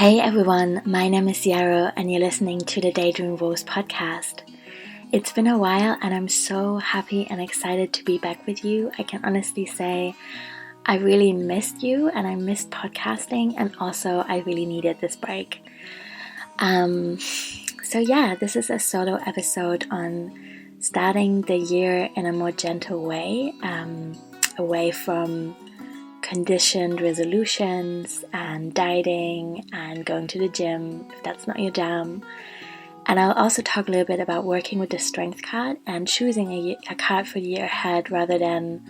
Hey everyone, my name is Yarrow and you're listening to the Daydreaming Wolves podcast. It's been a while and I'm so happy and excited to be back with you. I can honestly say I really missed you and I missed podcasting, and also I really needed this break. This is a solo episode on starting the year in a more gentle way, away from conditioned resolutions and dieting and going to the gym if that's not your jam. And I'll also talk a little bit about working with the strength card and choosing a card for the year ahead rather than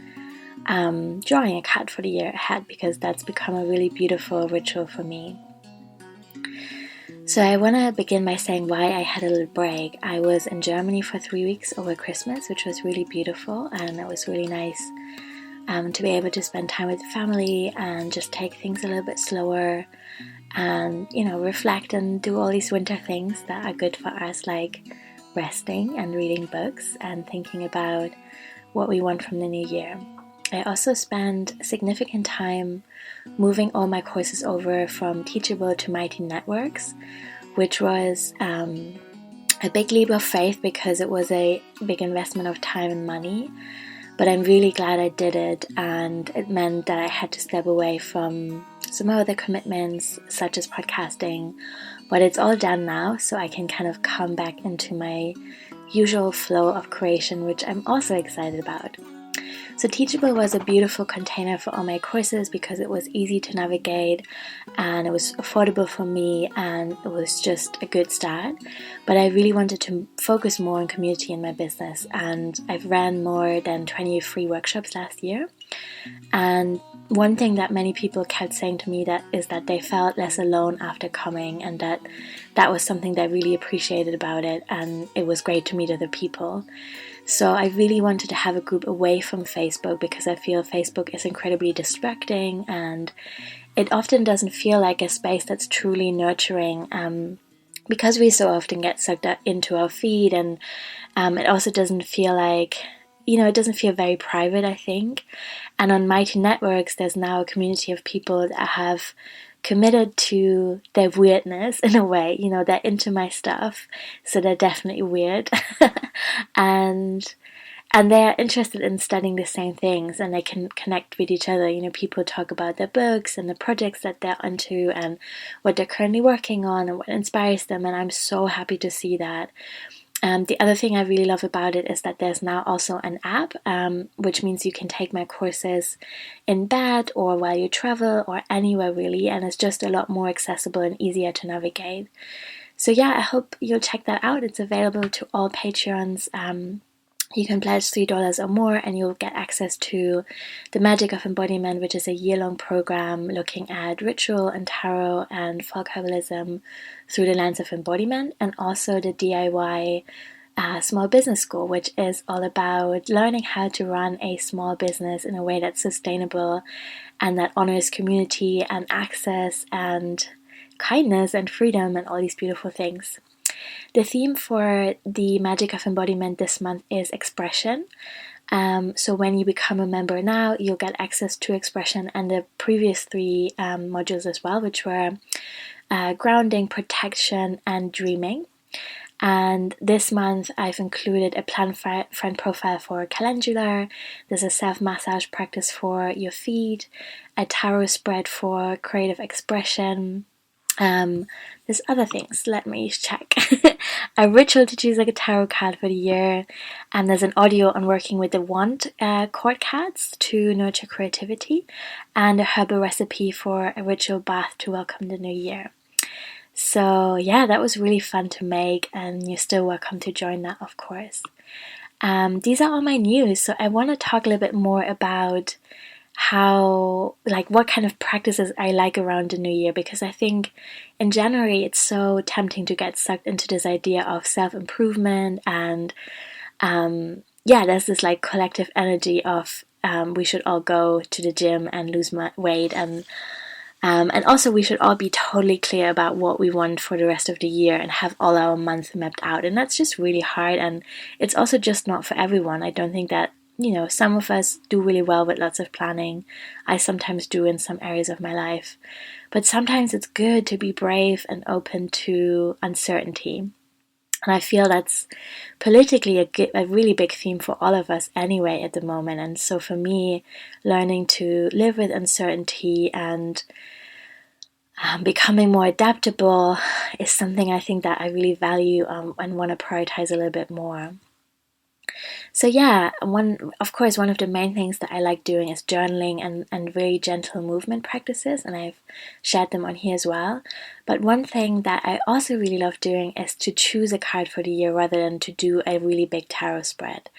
drawing a card for the year ahead, because that's become a really beautiful ritual for me. So I want to begin by saying why I had a little break. I was in Germany for 3 weeks over Christmas, which was really beautiful, and it was really nice to be able to spend time with family and just take things a little bit slower and, reflect and do all these winter things that are good for us, like resting and reading books and thinking about what we want from the new year. I also spent significant time moving all my courses over from Teachable to Mighty Networks, which was a big leap of faith because it was a big investment of time and money. But I'm really glad I did it, and it meant that I had to step away from some other commitments, such as podcasting. But it's all done now, so I can kind of come back into my usual flow of creation, which I'm also excited about. So Teachable was a beautiful container for all my courses because it was easy to navigate and it was affordable for me, and it was just a good start. But I really wanted to focus more on community in my business, and I've ran more than 20 free workshops last year. And one thing that many people kept saying to me is that they felt less alone after coming, and that was something that I really appreciated about it, and it was great to meet other people. So I really wanted to have a group away from Facebook because I feel Facebook is incredibly distracting and it often doesn't feel like a space that's truly nurturing because we so often get sucked into our feed, and it also doesn't feel like, it doesn't feel very private, I think. And on Mighty Networks, there's now a community of people that have committed to their weirdness in a way. They're into my stuff, so they're definitely weird. and they're interested in studying the same things, and they can connect with each other. People talk about their books and the projects that they're into and what they're currently working on and what inspires them, and I'm so happy to see that. The other thing I really love about it is that there's now also an app, which means you can take my courses in bed or while you travel or anywhere really, and it's just a lot more accessible and easier to navigate. So I hope you'll check that out. It's available to all Patreons. You can pledge $3 or more and you'll get access to the Magic of Embodiment, which is a year-long program looking at ritual and tarot and folk herbalism through the lens of embodiment, and also the DIY Small Business School, which is all about learning how to run a small business in a way that's sustainable and that honors community and access and kindness and freedom and all these beautiful things. The theme for the Magic of Embodiment this month is expression. So when you become a member now, you'll get access to expression and the previous 3 modules as well, which were grounding, protection, and dreaming. And this month I've included a plan friend profile for calendula. There's a self-massage practice for your feet, a tarot spread for creative expression. There's other things, let me check. A ritual to choose like a tarot card for the year, and there's an audio on working with the wand cord cards to nurture creativity, and a herbal recipe for a ritual bath to welcome the new year. So that was really fun to make, and you're still welcome to join that, of course. These are all my news, so I want to talk a little bit more about what kind of practices I like around the new year, because I think in January it's so tempting to get sucked into this idea of self-improvement, and there's this like collective energy of we should all go to the gym and lose weight, and also we should all be totally clear about what we want for the rest of the year and have all our months mapped out, and that's just really hard, and it's also just not for everyone. I don't think that some of us do really well with lots of planning. I sometimes do in some areas of my life. But sometimes it's good to be brave and open to uncertainty. And I feel that's politically a really big theme for all of us anyway at the moment. And so for me, learning to live with uncertainty and becoming more adaptable is something I think that I really value and want to prioritize a little bit more. So yeah, one of the main things that I like doing is journaling and very gentle movement practices, and I've shared them on here as well. But one thing that I also really love doing is to choose a card for the year rather than to do a really big tarot spread.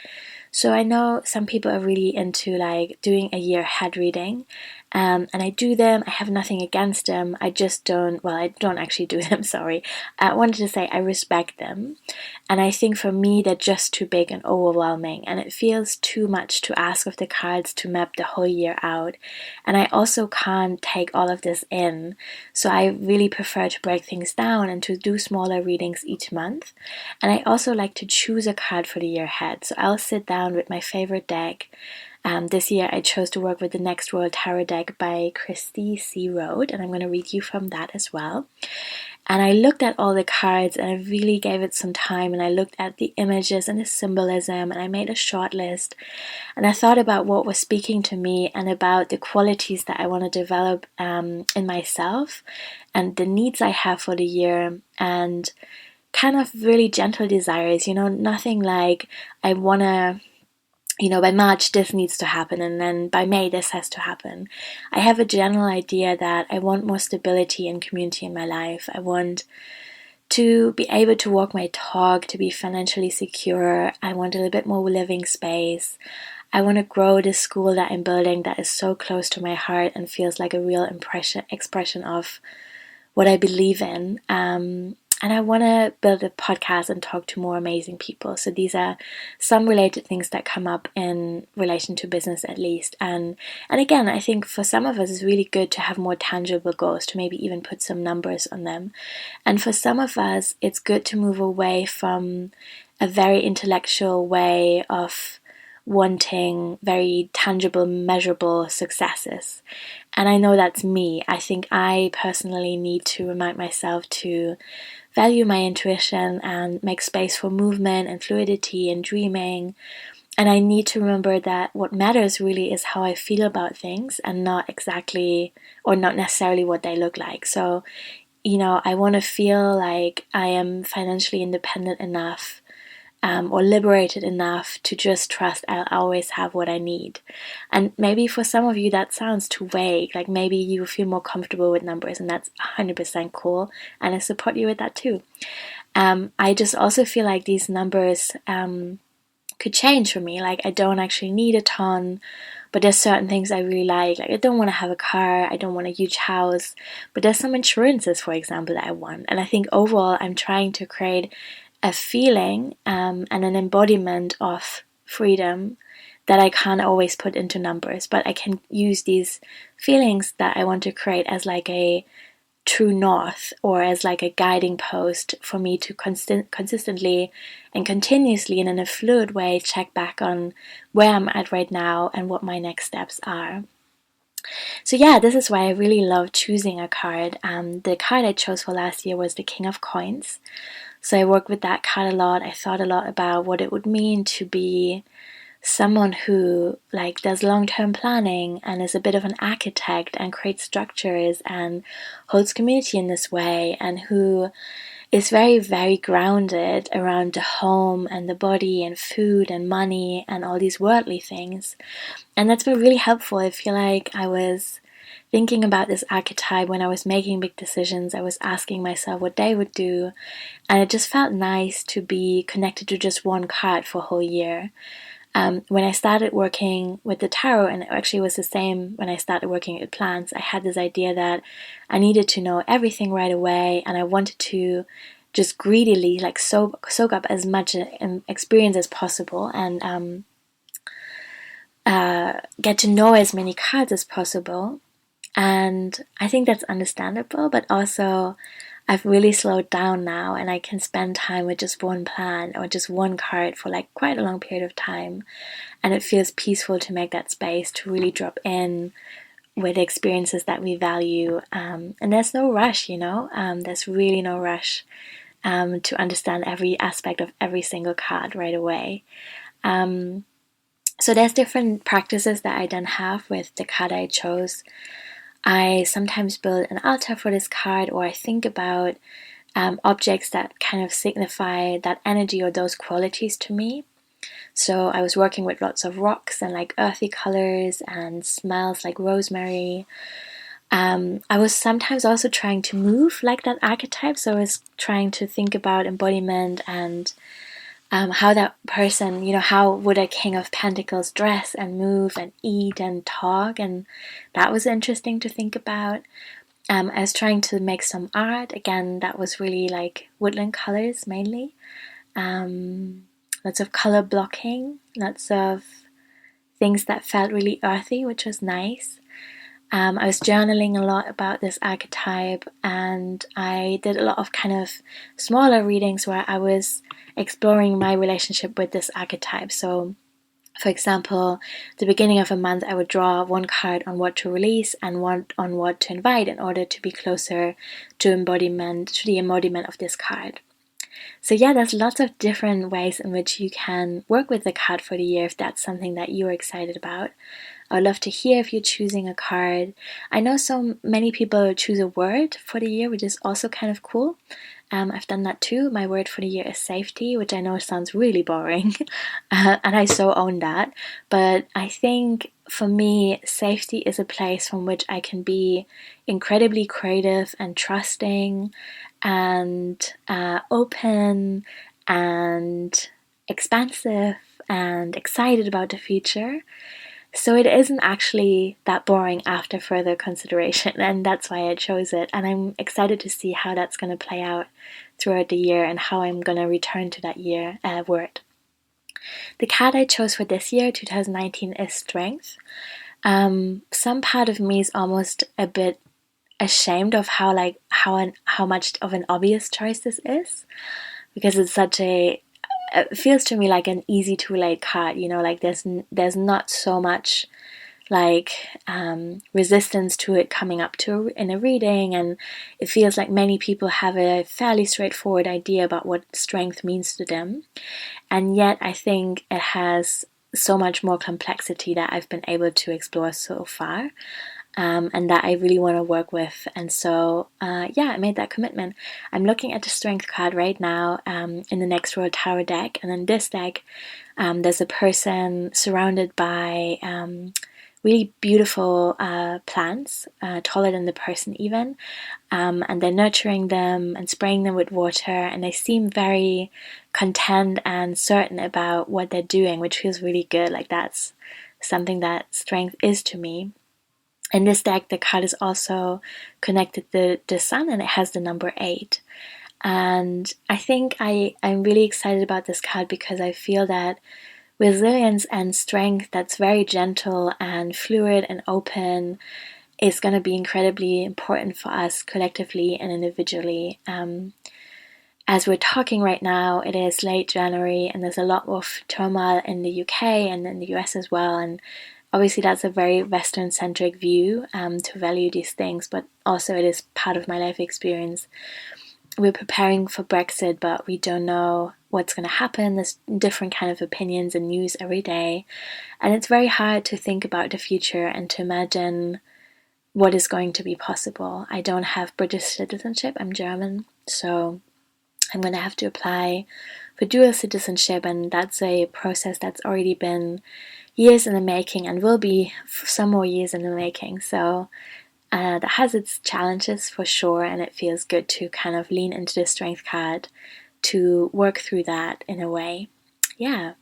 So I know some people are really into like doing a year ahead reading, and I do them. I have nothing against them. I just don't, well, I don't actually do them, sorry. I wanted to say I respect them. And I think for me, they're just too big and overwhelming, and it feels too much to ask of the cards to map the whole year out. And I also can't take all of this in. So I really prefer to break things down and to do smaller readings each month. And I also like to choose a card for the year ahead. So I'll sit down with my favorite deck. This year I chose to work with the Next World Tarot deck by Christy C. Rode, and I'm going to read you from that as well. And I looked at all the cards and I really gave it some time, and I looked at the images and the symbolism, and I made a short list, and I thought about what was speaking to me and about the qualities that I want to develop in myself and the needs I have for the year, and kind of really gentle desires, nothing like I want to, by March this needs to happen and then by May this has to happen. I have a general idea that I want more stability and community in my life. I want to be able to walk my talk, to be financially secure. I want a little bit more living space. I want to grow this school that I'm building that is so close to my heart and feels like a real expression of what I believe in. And I want to build a podcast and talk to more amazing people. So these are some related things that come up in relation to business, at least. And again, I think for some of us, it's really good to have more tangible goals, to maybe even put some numbers on them. And for some of us, it's good to move away from a very intellectual way of wanting very tangible, measurable successes. And I know that's me. I think I personally need to remind myself to value my intuition and make space for movement and fluidity and dreaming. And I need to remember that what matters really is how I feel about things and not exactly or not necessarily what they look like. So, I want to feel like I am financially independent enough or liberated enough to just trust I'll always have what I need. And maybe for some of you that sounds too vague, like maybe you feel more comfortable with numbers, and that's 100% cool, and I support you with that too. I just also feel like these numbers could change for me. Like I don't actually need a ton, but there's certain things I really like I don't want to have a car, I don't want a huge house, but there's some insurances, for example, that I want. And I think overall I'm trying to create a feeling and an embodiment of freedom that I can't always put into numbers, but I can use these feelings that I want to create as like a true north or as like a guiding post for me to consistently and continuously and in a fluid way check back on where I'm at right now and what my next steps are. So yeah, this is why I really love choosing a card. The card I chose for last year was the King of Coins. So I worked with that card a lot. I thought a lot about what it would mean to be someone who does long-term planning and is a bit of an architect and creates structures and holds community in this way, and who is very, very grounded around the home and the body and food and money and all these worldly things. And that's been really helpful. I feel like I was thinking about this archetype when I was making big decisions. I was asking myself what they would do, and it just felt nice to be connected to just one card for a whole year. When I started working with the tarot, and it actually was the same when I started working with plants, I had this idea that I needed to know everything right away, and I wanted to just greedily soak up as much experience as possible and get to know as many cards as possible. And I think that's understandable, but also I've really slowed down now, and I can spend time with just one plant or just one card for like quite a long period of time. And it feels peaceful to make that space to really drop in with experiences that we value. And there's no rush, there's really no rush to understand every aspect of every single card right away. So there's different practices that I then have with the card I chose. I sometimes build an altar for this card, or I think about objects that kind of signify that energy or those qualities to me. So I was working with lots of rocks and like earthy colors and smells like rosemary. I was sometimes also trying to move like that archetype. So I was trying to think about embodiment and how that person, how would a King of Pentacles dress and move and eat and talk, and that was interesting to think about. I was trying to make some art, again, that was really like woodland colors mainly. Lots of color blocking, lots of things that felt really earthy, which was nice. I was journaling a lot about this archetype, and I did a lot of kind of smaller readings where I was exploring my relationship with this archetype. So, for example, the beginning of a month, I would draw one card on what to release and one on what to invite in order to be closer to the embodiment of this card. So yeah, there's lots of different ways in which you can work with the card for the year if that's something that you're excited about. I would love to hear if you're choosing a card. I know so many people choose a word for the year, which is also kind of cool. I've done that too. My word for the year is safety, which I know sounds really boring, and I so own that. But I think for me, safety is a place from which I can be incredibly creative and trusting and open and expansive and excited about the future. So it isn't actually that boring after further consideration, and that's why I chose it. And I'm excited to see how that's going to play out throughout the year and how I'm going to return to that word. The card I chose for this year, 2019, is Strength. Some part of me is almost a bit ashamed of how much of an obvious choice this is, because it's it feels to me like an easy to relate card, like there's not so much like resistance to it coming up to in a reading, and it feels like many people have a fairly straightforward idea about what strength means to them, and yet I think it has so much more complexity that I've been able to explore so far. And that I really want to work with. And so, I made that commitment. I'm looking at the Strength card right now in the Next World Tarot deck. And in this deck, there's a person surrounded by really beautiful plants, taller than the person even. And they're nurturing them and spraying them with water. And they seem very content and certain about what they're doing, which feels really good. Like that's something that strength is to me. In this deck, the card is also connected to the sun, and it has the number 8. And I think I'm really excited about this card because I feel that resilience and strength that's very gentle and fluid and open is going to be incredibly important for us collectively and individually. As we're talking right now, it is late January, and there's a lot of turmoil in the UK and in the US as well, and obviously that's a very Western-centric view to value these things, but also it is part of my life experience. We're preparing for Brexit, but we don't know what's going to happen. There's different kind of opinions and news every day, and it's very hard to think about the future and to imagine what is going to be possible. I don't have British citizenship, I'm German, so I'm going to have to apply for dual citizenship, and that's a process that's already been years in the making and will be some more years in the making. So that has its challenges for sure, and it feels good to kind of lean into the Strength card to work through that in a way. Yeah.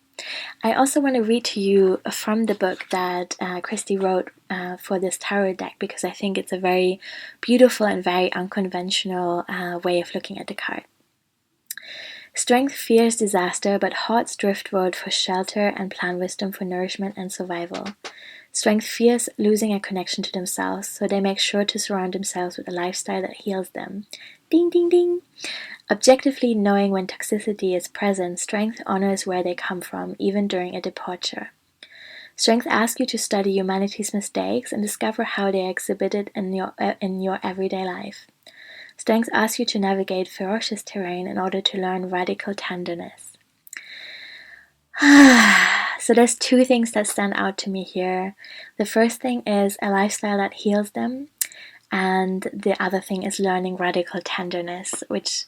I also want to read to you from the book that Christy wrote for this tarot deck, because I think it's a very beautiful and very unconventional way of looking at the card. Strength fears disaster, but hearts driftward for shelter and plan wisdom for nourishment and survival. Strength fears losing a connection to themselves, so they make sure to surround themselves with a lifestyle that heals them. Ding, ding, ding. Objectively knowing when toxicity is present, strength honors where they come from, even during a departure. Strength asks you to study humanity's mistakes and discover how they are exhibited in your everyday life. Strength asks you to navigate ferocious terrain in order to learn radical tenderness. So there's two things that stand out to me here. The first thing is a lifestyle that heals them, and the other thing is learning radical tenderness, which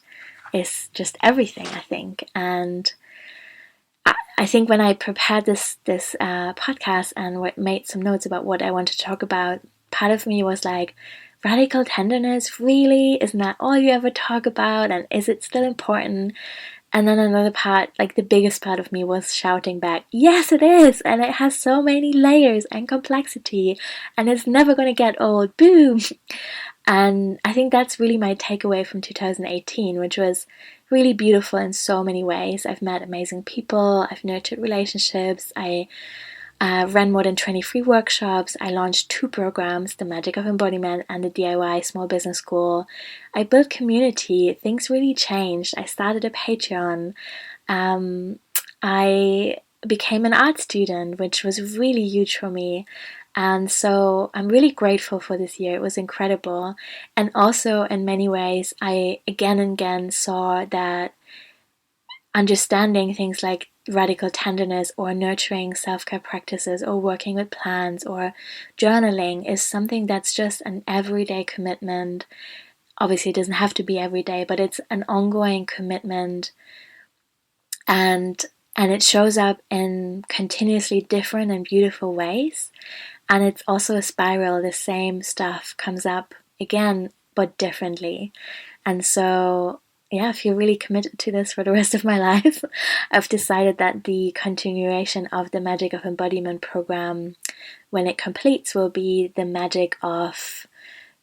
is just everything, I think. And I think when I prepared this podcast and made some notes about what I wanted to talk about, part of me was like, radical tenderness, really? Isn't that all you ever talk about? And is it still important? And then another part, like the biggest part of me, was shouting back, yes, it is! And it has so many layers and complexity, and it's never going to get old. Boom! And I think that's really my takeaway from 2018, which was really beautiful in so many ways. I've met amazing people, I've nurtured relationships, I ran more than 20 free workshops, I launched 2 programs, The Magic of Embodiment and the DIY Small Business School. I built community, things really changed. I started a Patreon. I became an art student, which was really huge for me. And so I'm really grateful for this year. It was incredible. And also, in many ways, I again and again saw that understanding things like radical tenderness or nurturing self-care practices or working with plants or journaling is something that's just an everyday commitment. Obviously, it doesn't have to be every day, but it's an ongoing commitment, and it shows up in continuously different and beautiful ways. And it's also a spiral. The same stuff comes up again, but differently. And so, yeah, I feel really committed to this for the rest of my life. I've decided that the continuation of the Magic of Embodiment program, when it completes, will be the Magic of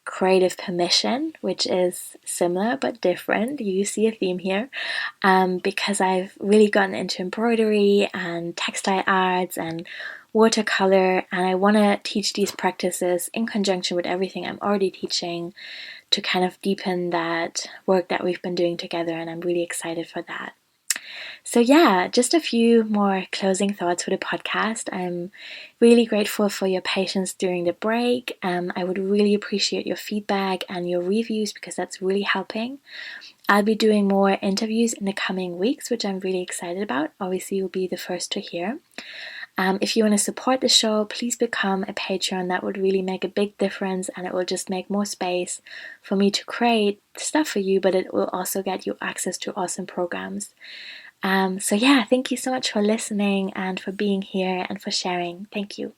Creative Permission, which is similar but different. You see a theme here, because I've really gotten into embroidery and textile arts and watercolor, and I want to teach these practices in conjunction with everything I'm already teaching to kind of deepen that work that we've been doing together, and I'm really excited for that. So yeah, just a few more closing thoughts for the podcast. I'm really grateful for your patience during the break. I would really appreciate your feedback and your reviews, because that's really helping. I'll be doing more interviews in the coming weeks, which I'm really excited about. Obviously, you'll be the first to hear. If you want to support the show, please become a Patreon. That would really make a big difference, and it will just make more space for me to create stuff for you, but it will also get you access to awesome programs. So yeah, thank you so much for listening and for being here and for sharing. Thank you.